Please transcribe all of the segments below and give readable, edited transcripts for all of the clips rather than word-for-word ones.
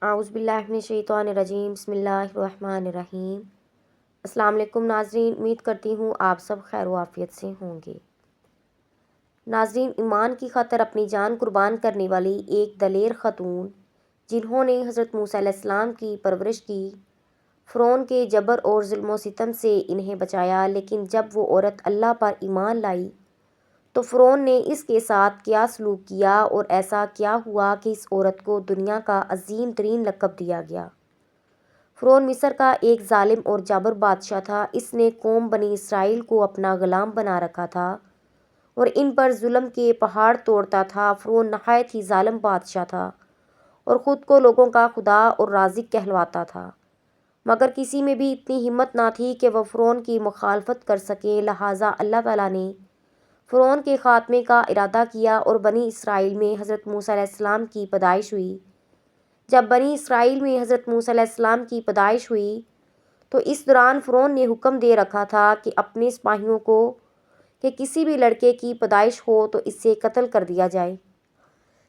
اعوذ باللہ من الشیطان الرجیم، بسم اللہ الرحمن الرحیم۔ السلام علیکم ناظرین، امید کرتی ہوں آپ سب خیر و عافیت سے ہوں گے۔ ناظرین، ایمان کی خاطر اپنی جان قربان کرنے والی ایک دلیر خاتون جنہوں نے حضرت موسیٰ علیہ السلام کی پرورش کی، فرعون کے جبر اور ظلم و ستم سے انہیں بچایا، لیکن جب وہ عورت اللہ پر ایمان لائی تو فرعون نے اس کے ساتھ کیا سلوک کیا اور ایسا کیا ہوا کہ اس عورت کو دنیا کا عظیم ترین لقب دیا گیا۔ فرعون مصر کا ایک ظالم اور جابر بادشاہ تھا۔ اس نے قوم بنی اسرائیل کو اپنا غلام بنا رکھا تھا اور ان پر ظلم کے پہاڑ توڑتا تھا۔ فرعون نہایت ہی ظالم بادشاہ تھا اور خود کو لوگوں کا خدا اور رازق کہلواتا تھا، مگر کسی میں بھی اتنی ہمت نہ تھی کہ وہ فرعون کی مخالفت کر سکے۔ لہٰذا اللہ تعالیٰ نے فرعون کے خاتمے کا ارادہ کیا اور بنی اسرائیل میں حضرت موسیٰ علیہ السلام کی پیدائش ہوئی۔ جب بنی اسرائیل میں حضرت موسیٰ علیہ السلام کی پیدائش ہوئی تو اس دوران فرعون نے حکم دے رکھا تھا کہ اپنے سپاہیوں کو کہ کسی بھی لڑکے کی پیدائش ہو تو اسے قتل کر دیا جائے۔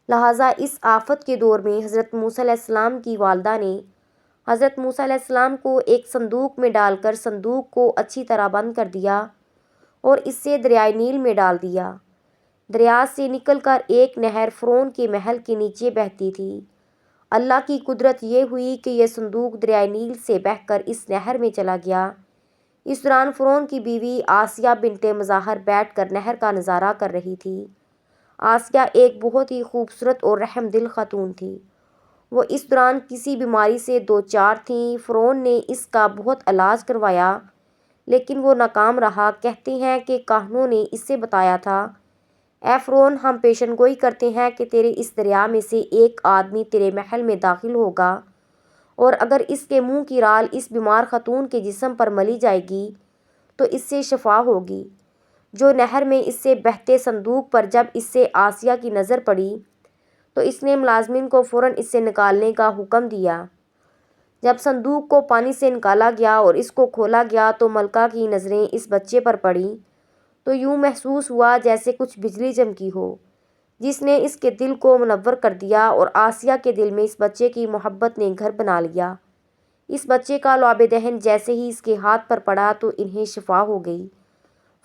لہٰذا اس آفت کے دور میں حضرت موسیٰ علیہ السلام کی والدہ نے حضرت موسیٰ علیہ السلام کو ایک صندوق میں ڈال کر صندوق کو اچھی طرح بند کر دیا اور اسے دریائے نیل میں ڈال دیا۔ دریا سے نکل کر ایک نہر فرعون کے محل کے نیچے بہتی تھی۔ اللہ کی قدرت یہ ہوئی کہ یہ صندوق دریائے نیل سے بہہ کر اس نہر میں چلا گیا۔ اس دوران فرعون کی بیوی آسیہ بنت مظاہر بیٹھ کر نہر کا نظارہ کر رہی تھی۔ آسیہ ایک بہت ہی خوبصورت اور رحم دل خاتون تھی۔ وہ اس دوران کسی بیماری سے دوچار تھیں۔ فرعون نے اس کا بہت علاج کروایا لیکن وہ ناکام رہا۔ کہتے ہیں کہ کاہنوں نے اسے بتایا تھا، اے فرعون، ہم پیشن گوئی کرتے ہیں کہ تیرے اس دریا میں سے ایک آدمی تیرے محل میں داخل ہوگا اور اگر اس کے منہ کی رال اس بیمار خاتون کے جسم پر ملی جائے گی تو اس سے شفا ہوگی۔ جو نہر میں اس سے بہتے صندوق پر جب اس سے آسیہ کی نظر پڑی تو اس نے ملازمین کو فوراً اس سے نکالنے کا حکم دیا۔ جب صندوق کو پانی سے نکالا گیا اور اس کو کھولا گیا تو ملکہ کی نظریں اس بچے پر پڑیں تو یوں محسوس ہوا جیسے کچھ بجلی چمکی ہو، جس نے اس کے دل کو منور کر دیا اور آسیہ کے دل میں اس بچے کی محبت نے گھر بنا لیا۔ اس بچے کا لعاب دہن جیسے ہی اس کے ہاتھ پر پڑا تو انہیں شفا ہو گئی۔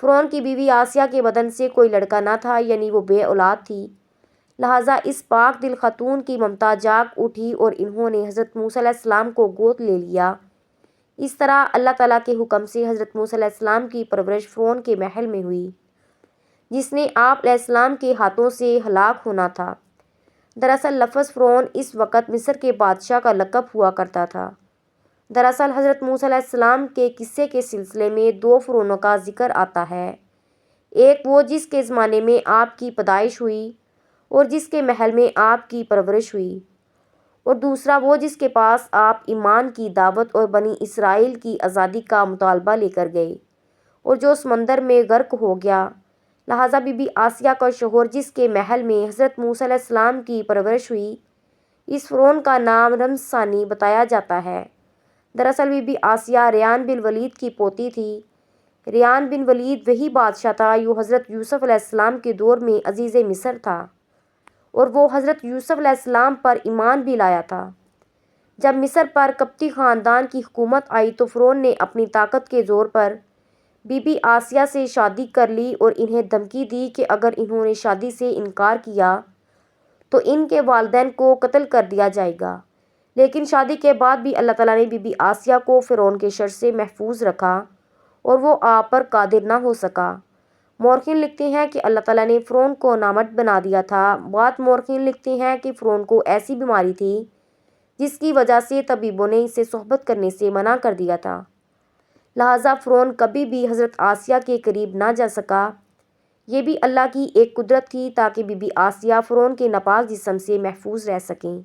فرعون کی بیوی آسیہ کے بدن سے کوئی لڑکا نہ تھا، یعنی وہ بے اولاد تھی۔ لہٰذا اس پاک دل خاتون کی ممتا جاگ اٹھی اور انہوں نے حضرت موسیٰ علیہ السلام کو گود لے لیا۔ اس طرح اللہ تعالیٰ کے حکم سے حضرت موسیٰ علیہ السلام کی پرورش فرعون کے محل میں ہوئی، جس نے آپ علیہ السلام کے ہاتھوں سے ہلاک ہونا تھا۔ دراصل لفظ فرعون اس وقت مصر کے بادشاہ کا لقب ہوا کرتا تھا۔ دراصل حضرت موسیٰ علیہ السلام کے قصے کے سلسلے میں دو فرعونوں کا ذکر آتا ہے، ایک وہ جس کے زمانے میں آپ کی پیدائش ہوئی اور جس کے محل میں آپ کی پرورش ہوئی، اور دوسرا وہ جس کے پاس آپ ایمان کی دعوت اور بنی اسرائیل کی آزادی کا مطالبہ لے کر گئے اور جو سمندر میں غرق ہو گیا۔ لہٰذا بی بی آسیہ کا شوہر جس کے محل میں حضرت موسیٰ علیہ السلام کی پرورش ہوئی، اس فرعون کا نام رمز ثانی بتایا جاتا ہے۔ دراصل بی بی آسیہ ریان بن ولید کی پوتی تھی۔ ریان بن ولید وہی بادشاہ تھا جو حضرت یوسف علیہ السلام کے دور میں عزیز مصر تھا اور وہ حضرت یوسف علیہ السلام پر ایمان بھی لایا تھا۔ جب مصر پر قبطی خاندان کی حکومت آئی تو فرعون نے اپنی طاقت کے زور پر بی بی آسیہ سے شادی کر لی اور انہیں دھمکی دی کہ اگر انہوں نے شادی سے انکار کیا تو ان کے والدین کو قتل کر دیا جائے گا۔ لیکن شادی کے بعد بھی اللہ تعالیٰ نے بی بی آسیہ کو فرعون کے شر سے محفوظ رکھا اور وہ آپ پر قادر نہ ہو سکا۔ مورخین لکھتے ہیں کہ اللہ تعالیٰ نے فرعون کو نامرد بنا دیا تھا۔ بعض مورخین لکھتے ہیں کہ فرعون کو ایسی بیماری تھی جس کی وجہ سے طبیبوں نے اسے صحبت کرنے سے منع کر دیا تھا، لہٰذا فرعون کبھی بھی حضرت آسیہ کے قریب نہ جا سکا۔ یہ بھی اللہ کی ایک قدرت تھی تاکہ بی بی آسیہ فرعون کے ناپاک جسم سے محفوظ رہ سکیں۔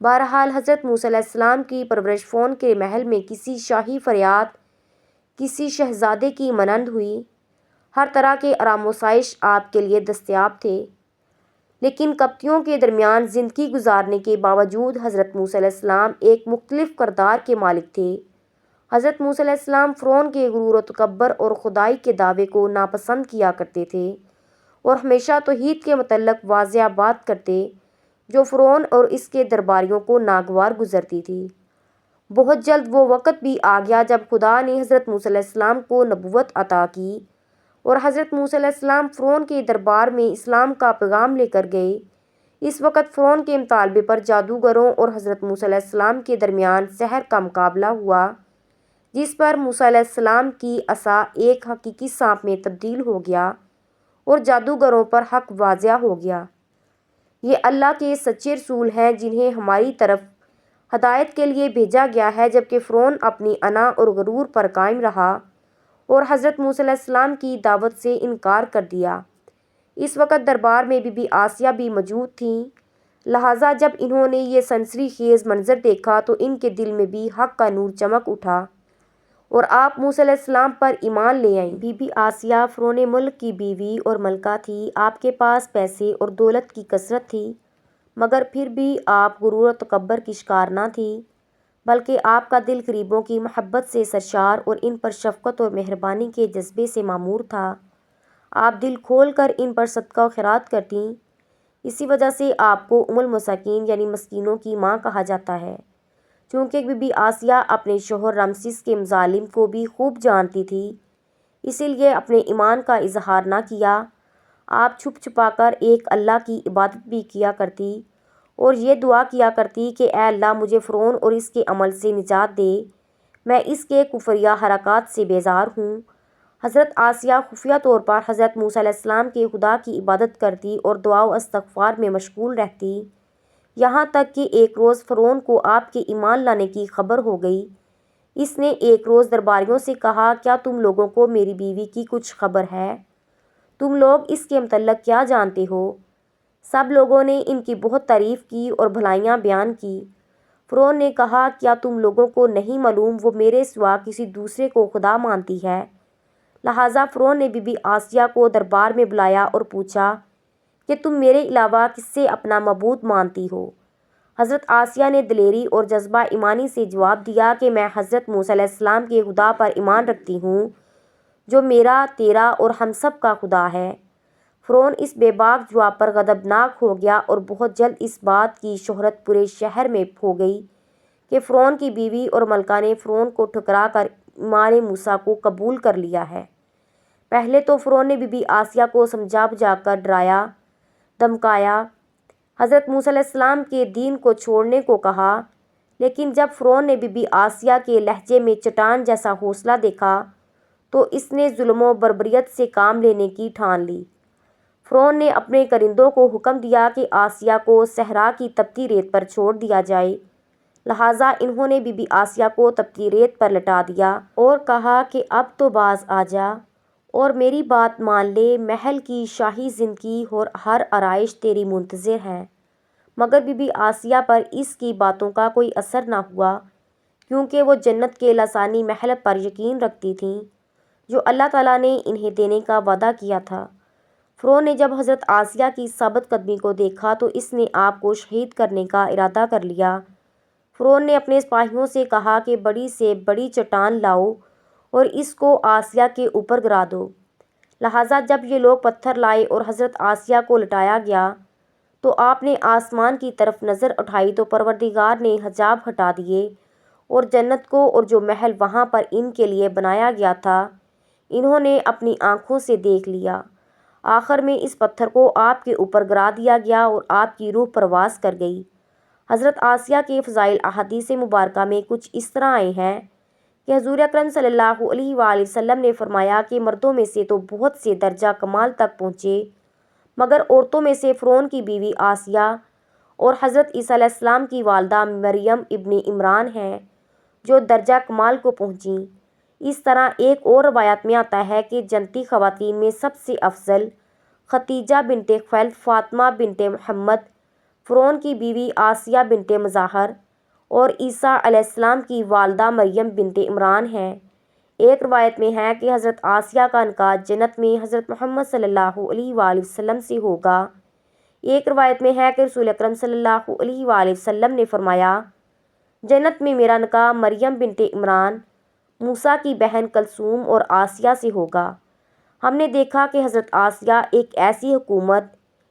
بہرحال حضرت موسیٰ علیہ السلام کی پرورش فرعون کے محل میں کسی شاہی فریاد، کسی شہزادے کی مانند ہوئی۔ ہر طرح کے آرام و آسائش آپ کے لیے دستیاب تھے، لیکن قبطیوں کے درمیان زندگی گزارنے کے باوجود حضرت موسیٰ علیہ السلام ایک مختلف کردار کے مالک تھے۔ حضرت موسیٰ علیہ السلام فرعون کے غرور و تکبر اور خدائی کے دعوے کو ناپسند کیا کرتے تھے اور ہمیشہ توحید کے متعلق واضح بات کرتے، جو فرعون اور اس کے درباریوں کو ناگوار گزرتی تھی۔ بہت جلد وہ وقت بھی آ گیا جب خدا نے حضرت موسیٰ علیہ السلام کو نبوت عطا کی اور حضرت موسیٰ علیہ السلام فرعون کے دربار میں اسلام کا پیغام لے کر گئے۔ اس وقت فرعون کے مطالبے پر جادوگروں اور حضرت موسیٰ علیہ السلام کے درمیان سحر کا مقابلہ ہوا، جس پر موسیٰ علیہ السلام کی عصا ایک حقیقی سانپ میں تبدیل ہو گیا اور جادوگروں پر حق واضح ہو گیا۔ یہ اللہ کے سچے رسول ہیں جنہیں ہماری طرف ہدایت کے لیے بھیجا گیا ہے، جبکہ فرعون اپنی انا اور غرور پر قائم رہا اور حضرت موسیٰ علیہ السلام کی دعوت سے انکار کر دیا۔ اس وقت دربار میں بی بی آسیہ بھی موجود تھیں، لہٰذا جب انہوں نے یہ سنسنی خیز منظر دیکھا تو ان کے دل میں بھی حق کا نور چمک اٹھا اور آپ موسیٰ علیہ السلام پر ایمان لے آئیں۔ بی بی آسیہ فرعون ملک کی بیوی اور ملکہ تھی۔ آپ کے پاس پیسے اور دولت کی کثرت تھی، مگر پھر بھی آپ غرور و تکبر کی شکار نہ تھی، بلکہ آپ کا دل غریبوں کی محبت سے سرشار اور ان پر شفقت اور مہربانی کے جذبے سے معمور تھا۔ آپ دل کھول کر ان پر صدقہ و خیرات کرتیں، اسی وجہ سے آپ کو ام المساکین یعنی مسکینوں کی ماں کہا جاتا ہے۔ چونکہ بی بی آسیہ اپنے شوہر رمسیس کے مظالم کو بھی خوب جانتی تھی، اسی لیے اپنے ایمان کا اظہار نہ کیا۔ آپ چھپ چھپا کر ایک اللہ کی عبادت بھی کیا کرتی اور یہ دعا کیا کرتی کہ اے اللہ مجھے فرعون اور اس کے عمل سے نجات دے، میں اس کے کفریہ حرکات سے بیزار ہوں۔ حضرت آسیہ خفیہ طور پر حضرت موسیٰ علیہ السلام کے خدا کی عبادت کرتی اور دعا و استغفار میں مشغول رہتی، یہاں تک کہ ایک روز فرعون کو آپ کے ایمان لانے کی خبر ہو گئی۔ اس نے ایک روز درباریوں سے کہا، کیا تم لوگوں کو میری بیوی کی کچھ خبر ہے؟ تم لوگ اس کے متعلق کیا جانتے ہو؟ سب لوگوں نے ان کی بہت تعریف کی اور بھلائیاں بیان کی۔ فرعون نے کہا، کیا تم لوگوں کو نہیں معلوم وہ میرے سوا کسی دوسرے کو خدا مانتی ہے؟ لہٰذا فرعون نے بی بی آسیہ کو دربار میں بلایا اور پوچھا کہ تم میرے علاوہ کس سے اپنا معبود مانتی ہو؟ حضرت آسیہ نے دلیری اور جذبہ ایمانی سے جواب دیا کہ میں حضرت موسیٰ علیہ السلام کے خدا پر ایمان رکھتی ہوں، جو میرا، تیرا اور ہم سب کا خدا ہے۔ فرعون اس بے باک جواب پر غضبناک ہو گیا اور بہت جلد اس بات کی شہرت پورے شہر میں ہو گئی کہ فرعون کی بیوی اور ملکہ نے فرعون کو ٹھکرا کر ایمان موسیٰ کو قبول کر لیا ہے۔ پہلے تو فرعون نے بی بی آسیہ کو سمجھا بجھا کر ڈرایا دھمکایا، حضرت موسیٰ علیہ السلام کے دین کو چھوڑنے کو کہا، لیکن جب فرعون نے بی بی آسیہ کے لہجے میں چٹان جیسا حوصلہ دیکھا تو اس نے ظلم و بربریت سے کام لینے کی ٹھان لی۔ فرعون نے اپنے کرندوں کو حکم دیا کہ آسیہ کو صحرا کی تپتی ریت پر چھوڑ دیا جائے، لہٰذا انہوں نے بی بی آسیہ کو تپتی ریت پر لٹا دیا اور کہا کہ اب تو باز آ جا اور میری بات مان لے، محل کی شاہی زندگی اور ہر آرائش تیری منتظر ہے۔ مگر بی بی آسیہ پر اس کی باتوں کا کوئی اثر نہ ہوا، کیونکہ وہ جنت کے لسانی محل پر یقین رکھتی تھیں جو اللہ تعالیٰ نے انہیں دینے کا وعدہ کیا تھا۔ فرعون نے جب حضرت آسیہ کی ثابت قدمی کو دیکھا تو اس نے آپ کو شہید کرنے کا ارادہ کر لیا۔ فرعون نے اپنے سپاہیوں سے کہا کہ بڑی سے بڑی چٹان لاؤ اور اس کو آسیہ کے اوپر گرا دو۔ لہٰذا جب یہ لوگ پتھر لائے اور حضرت آسیہ کو لٹایا گیا تو آپ نے آسمان کی طرف نظر اٹھائی تو پروردگار نے حجاب ہٹا دیے اور جنت کو اور جو محل وہاں پر ان کے لیے بنایا گیا تھا انہوں نے اپنی آنکھوں سے دیکھ لیا۔ آخر میں اس پتھر کو آپ کے اوپر گرا دیا گیا اور آپ کی روح پرواز کر گئی۔ حضرت آسیہ کے فضائل احادیث مبارکہ میں کچھ اس طرح آئے ہیں کہ حضور اکرم صلی اللہ علیہ وآلہ وسلم نے فرمایا کہ مردوں میں سے تو بہت سے درجہ کمال تک پہنچے، مگر عورتوں میں سے فرعون کی بیوی آسیہ اور حضرت عیسیٰ علیہ السلام کی والدہ مریم ابن عمران ہیں جو درجہ کمال کو پہنچیں۔ اس طرح ایک اور روایت میں آتا ہے کہ جنتی خواتین میں سب سے افضل خدیجہ بنت خویلد، فاطمہ بنت محمد، فرعون کی بیوی آسیہ بنت مظاہر اور عیسیٰ علیہ السلام کی والدہ مریم بنت عمران ہیں۔ ایک روایت میں ہے کہ حضرت آسیہ کا نکاح جنت میں حضرت محمد صلی اللہ علیہ وآلہ وسلم سے ہوگا۔ ایک روایت میں ہے کہ رسول اکرم صلی اللہ علیہ وآلہ وسلم نے فرمایا، جنت میں میرا نکاح مریم بنت عمران، موسیٰ کی بہن کلثوم اور آسیہ سے ہوگا۔ ہم نے دیکھا کہ حضرت آسیہ ایک ایسی حکومت،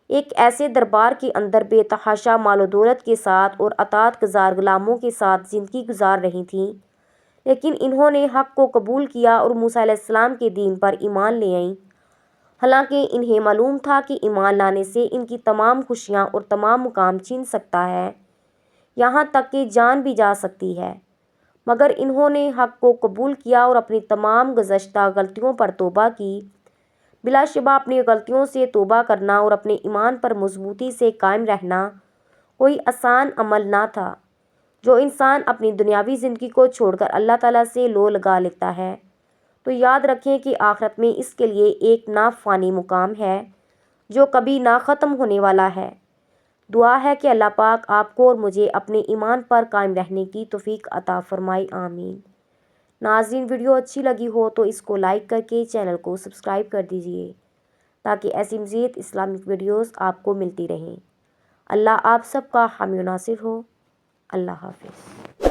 ایک ایسے دربار کے اندر بے تحاشا مال و دولت کے ساتھ اور اطاعت گزار غلاموں کے ساتھ زندگی گزار رہی تھیں، لیکن انہوں نے حق کو قبول کیا اور موسیٰ علیہ السلام کے دین پر ایمان لے آئیں، حالانکہ انہیں معلوم تھا کہ ایمان لانے سے ان کی تمام خوشیاں اور تمام مقام چھن سکتا ہے، یہاں تک کہ جان بھی جا سکتی ہے، مگر انہوں نے حق کو قبول کیا اور اپنی تمام گزشتہ غلطیوں پر توبہ کی۔ بلا شبہ اپنی غلطیوں سے توبہ کرنا اور اپنے ایمان پر مضبوطی سے قائم رہنا کوئی آسان عمل نہ تھا۔ جو انسان اپنی دنیاوی زندگی کو چھوڑ کر اللہ تعالیٰ سے لو لگا لیتا ہے تو یاد رکھیں کہ آخرت میں اس کے لیے ایک نافانی مقام ہے جو کبھی نہ ختم ہونے والا ہے۔ دعا ہے کہ اللہ پاک آپ کو اور مجھے اپنے ایمان پر قائم رہنے کی توفیق عطا فرمائے، آمین۔ ناظرین، ویڈیو اچھی لگی ہو تو اس کو لائک کر کے چینل کو سبسکرائب کر دیجئے تاکہ ایسی مزید اسلامک ویڈیوز آپ کو ملتی رہیں۔ اللہ آپ سب کا حامی و ناصر ہو۔ اللہ حافظ۔